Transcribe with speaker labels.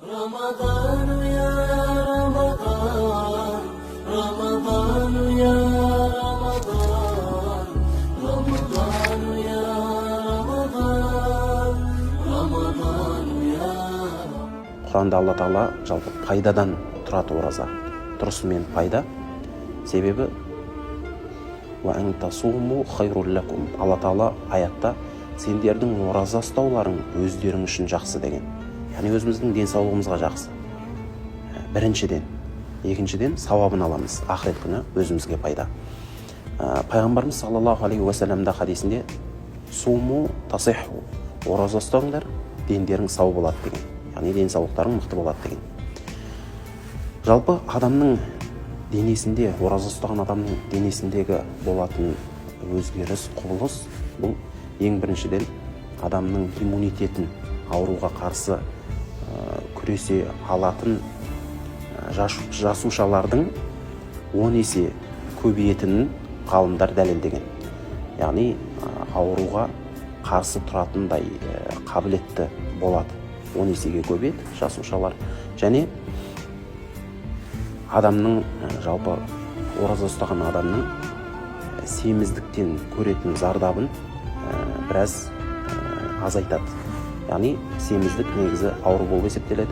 Speaker 1: رمضان يا رمضان رمضان يا رمضان رمضان يا رمضان رمضان يا
Speaker 2: Құранда Алла Тағала жалпы пайдадан тұрады ораза. Тұрысымен пайда. Себебі Алла Тағала аятта сендердің ораза ұстауларың өздерің үшін жақсы деген. Яғни өзіміздің денсаулығымызға жақсы. Біріншіден. Екіншіден сауабын аламыз. Ақырет күні өзімізге пайда. Пайғамбарымыз саллаллаху алейхи уассаламда хадисінде суму тасиху, ораза ұстаңдар, дендерің сау болады деген. Яғни денсаулықтарың мықты болады деген. Жалпы адамның денесінде, ораза ұстаған адамның денесіндегі болатын өзгеріс, құбылыс, бұл ең біріншіден адамның иммунитетін, ауруға қарсы күресе алатын жасушалардың 10 есе көбейетінін ғалымдар дәлелдеген. Яғни ауруға қарсы тұратындай қабілетті болады. 10 есеге көбейеді жасушалар. Және адамның жалпы ораза ұстаған адамның семіздіктен көретін зардабын біраз азайтады. Яғни семіздік негізі ауру болып есептеледі.